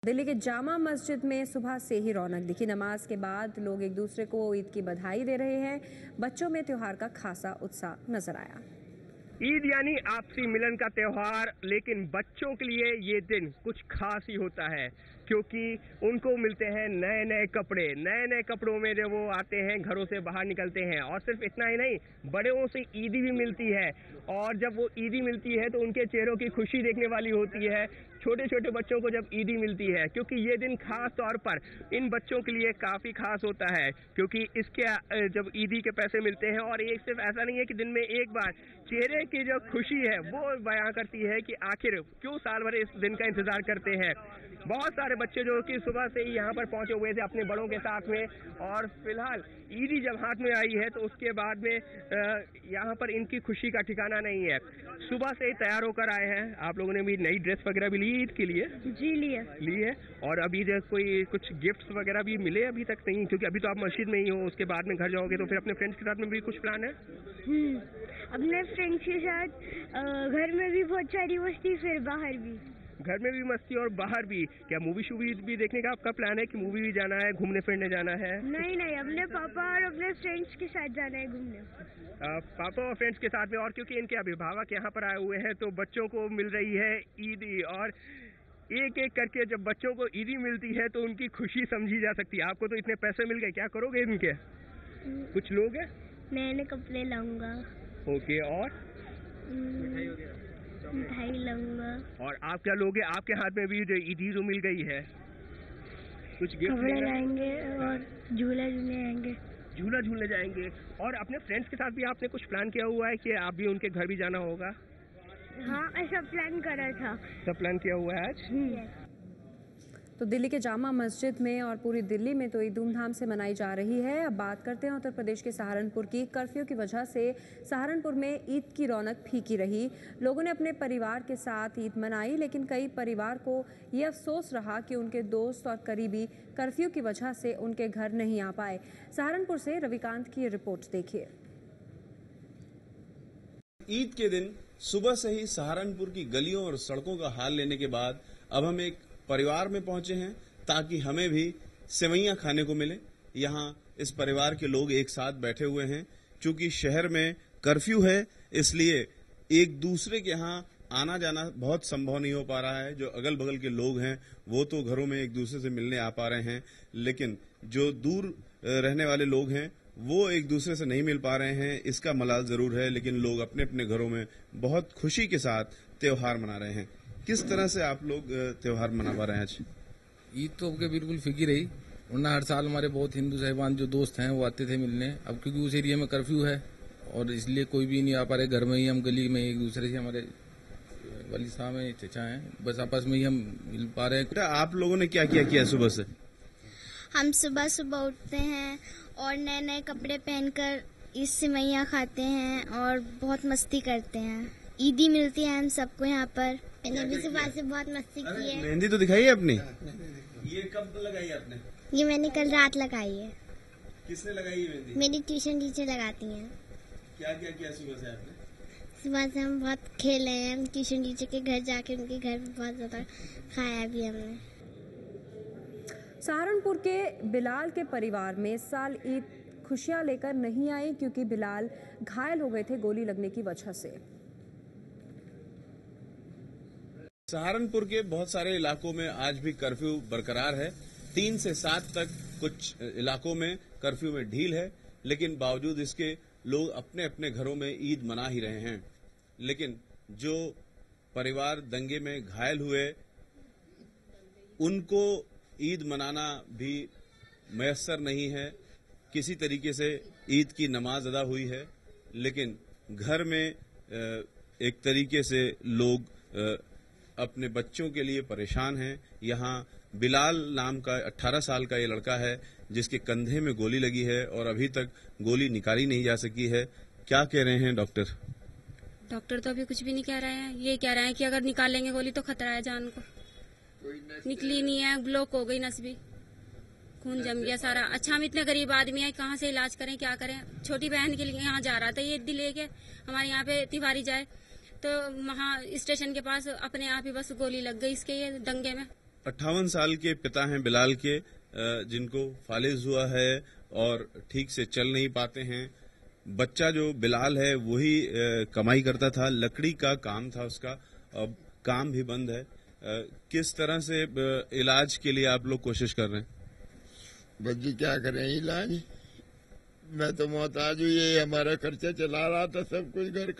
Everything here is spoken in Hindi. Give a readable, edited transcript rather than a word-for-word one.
दिल्ली के जामा मस्जिद में सुबह से ही रौनक दिखी। नमाज के बाद लोग एक दूसरे को ईद की बधाई दे रहे हैं। बच्चों में त्योहार का खासा उत्साह नजर आया। ईद यानी आपसी मिलन का त्योहार, लेकिन बच्चों के लिए ये दिन कुछ खास ही होता है क्योंकि उनको मिलते हैं नए नए कपड़े। नए नए कपड़ों में जब वो आते हैं, घरों से बाहर निकलते हैं, और सिर्फ इतना ही नहीं, बड़ों से ईदी भी मिलती है। और जब वो ईदी मिलती है तो उनके चेहरों की खुशी देखने वाली होती है। छोटे छोटे बच्चों को जब ईदी मिलती है, क्योंकि ये दिन खास तौर पर इन बच्चों के लिए काफ़ी खास होता है, क्योंकि इसके जब ईदी के पैसे मिलते हैं, और एक सिर्फ ऐसा नहीं है कि दिन में एक बार, चेहरे की जो खुशी है वो बयां करती है कि आखिर क्यों साल भर इस दिन का इंतजार करते हैं। बहुत सारे बच्चे जो कि सुबह से ही यहाँ पर पहुंचे हुए थे अपने बड़ों के साथ में, और फिलहाल ईदी जब हाथ में आई है तो उसके बाद में यहाँ पर इनकी खुशी का ठिकाना नहीं है। सुबह से ही तैयार होकर आए हैं। आप लोगों ने भी नई ड्रेस वगैरह भी ली ईद के लिए? जी ली है। और अभी कोई कुछ गिफ्ट्स वगैरह भी मिले? अभी तक नहीं, क्योंकि अभी तो आप मस्जिद में ही हो। उसके बाद में घर जाओगे तो फिर अपने फ्रेंड्स के साथ में भी कुछ प्लान है? अपने फ्रेंड्स के साथ घर में भी बहुत सारी मस्ती, फिर बाहर भी। घर में भी मस्ती और बाहर भी। क्या मूवी शूवी भी देखने का आपका प्लान है कि मूवी भी जाना है, घूमने फिरने जाना है? नहीं, अपने पापा और अपने फ्रेंड्स के साथ जाना है घूमने। पापा और फ्रेंड्स के साथ में, और क्योंकि इनके अभिभावक यहाँ पर आए हुए हैं तो बच्चों को मिल रही है ईदी, और एक एक करके जब बच्चों को ईदी मिलती है तो उनकी खुशी समझी जा सकती है। आपको तो इतने पैसे मिल गए, क्या करोगे इनके? कुछ लोग हैं? नए कपड़े लाऊंगा। ओके, और मिठाई लाऊंगा। और आप क्या लोगे? आपके हाथ में भी ईदी जो मिल गई है, कुछ गिफ्ट लाएंगे और झूला झूलने जाएंगे। और अपने फ्रेंड्स के साथ भी आपने कुछ प्लान किया हुआ है कि आप भी उनके घर भी जाना होगा? हाँ, ऐसा प्लान करा था। सब प्लान किया हुआ है आज? तो दिल्ली के जामा मस्जिद में और पूरी दिल्ली में तो ईद धूमधाम से मनाई जा रही है। अब बात करते हैं उत्तर प्रदेश के सहारनपुर की। कर्फ्यू की वजह से सहारनपुर में ईद की रौनक फीकी रही। लोगों ने अपने परिवार के साथ ईद मनाई, लेकिन कई परिवार को ये अफसोस रहा कि उनके दोस्त और करीबी कर्फ्यू की वजह से उनके घर नहीं आ पाए। सहारनपुर से रविकांत की रिपोर्ट देखिए। ईद के दिन सुबह से ही सहारनपुर की गलियों और सड़कों का हाल लेने के बाद अब हम एक परिवार में पहुंचे हैं ताकि हमें भी सेवइयां खाने को मिले। यहाँ इस परिवार के लोग एक साथ बैठे हुए हैं। चूंकि शहर में कर्फ्यू है, इसलिए एक दूसरे के यहाँ आना जाना बहुत संभव नहीं हो पा रहा है। जो अगल बगल के लोग हैं वो तो घरों में एक दूसरे से मिलने आ पा रहे हैं, लेकिन जो दूर रहने वाले लोग हैं वो एक दूसरे से नहीं मिल पा रहे हैं। इसका मलाल जरूर है, लेकिन लोग अपने अपने घरों में बहुत खुशी के साथ त्योहार मना रहे हैं। किस तरह से आप लोग त्योहार मना पा रहे हैं आज? ईद तो बिल्कुल फीकी रही, वरना हर साल हमारे बहुत हिंदू साहिबान जो दोस्त हैं वो आते थे मिलने। अब क्योंकि उस एरिया में कर्फ्यू है और इसलिए कोई भी नहीं आ पा रहे। घर में ही हम गली में एक दूसरे से, हमारे वाली साहब हैं, चचा हैं, बस आपस में ही हम मिल पा रहे हैं। आप लोगों ने क्या किया सुबह से? हम सुबह सुबह उठते हैं और नए नए कपड़े पहनकर ईद सेवइयां खाते हैं और बहुत मस्ती करते हैं। ईदी मिलती है हम सबको यहाँ पर। मैंने भी सुबह से बहुत मस्ती की है। मेहंदी तो दिखाई है अपनी? ये कब लगाई आपने? ये मैंने कल रात लगाई है। किसने लगाई है मेहंदी? मेरी ट्यूशन टीचर लगाती हैं। क्या किया सुबह से आपने? सुबह से हम बहुत खेले हैं। ट्यूशन टीचर के घर जाके उनके घर पे बहुत ज्यादा खाया भी हमने। सहारनपुर के बिलाल के परिवार में इस साल ईद खुशियां लेकर नहीं आई, क्योंकि बिलाल घायल हो गए थे गोली लगने की वजह से। सहारनपुर के बहुत सारे इलाकों में आज भी कर्फ्यू बरकरार है। 3 से 7 तक कुछ इलाकों में कर्फ्यू में ढील है, लेकिन बावजूद इसके लोग अपने अपने घरों में ईद मना ही रहे हैं। लेकिन जो परिवार दंगे में घायल हुए उनको ईद मनाना भी मयस्सर नहीं है। किसी तरीके से ईद की नमाज अदा हुई है, लेकिन घर में एक तरीके से लोग अपने बच्चों के लिए परेशान हैं। यहाँ बिलाल नाम का 18 साल का ये लड़का है जिसके कंधे में गोली लगी है और अभी तक गोली निकाली नहीं जा सकी है। क्या कह रहे हैं डॉक्टर? डॉक्टर तो अभी कुछ भी नहीं कह रहे हैं। ये कह रहे हैं कि अगर निकालेंगे गोली तो खतरा है जान को। निकली नहीं है, ब्लॉक हो गई नस भी, खून जम गया सारा। अच्छा, हम इतने गरीब आदमी है, कहाँ से इलाज करें, क्या करें। छोटी बहन के लिए यहाँ जा रहा था, ये ईद लेके हमारे यहाँ पे तिवारी जाए तो वहाँ स्टेशन के पास अपने आप ही बस गोली लग गई इसके ये दंगे में। 58 साल के पिता हैं बिलाल के, जिनको फालिज हुआ है और ठीक से चल नहीं पाते हैं। बच्चा जो बिलाल है वही कमाई करता था, लकड़ी का काम था उसका, अब काम भी बंद है। किस तरह से इलाज के लिए आप लोग कोशिश कर रहे हैं? बच्ची क्या करें इलाज, मैं तो मोहताज हूँ, ये हमारा खर्चा चला रहा था सब कुछ घर का।